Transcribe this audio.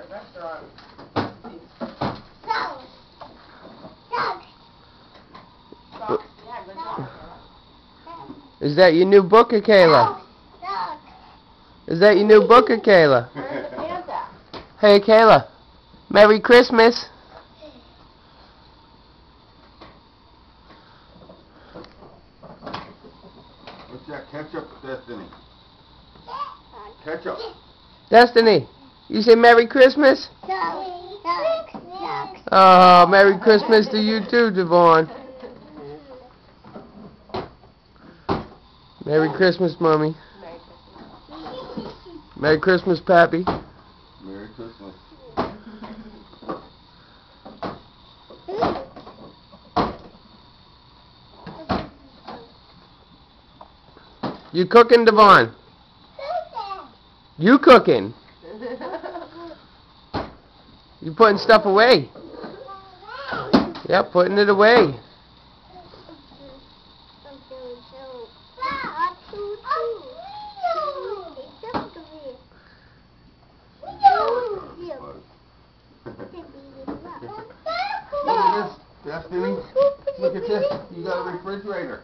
restaurant. Yeah, good job. Is that your new book, or Kayla? Is that your new book, or Kayla? Where's the pants at? Hey, Kayla. Merry Christmas. What's that ketchup, Destiny? Ketchup. Destiny, you say Merry Christmas? Oh, Merry Christmas to you too, Devon. Merry Christmas, Mommy. Merry Christmas, Pappy. Merry Christmas. You cooking, Devon? You cooking? You putting stuff away? Yep, putting it away. Look at this, Destiny. Look at this. You got a refrigerator.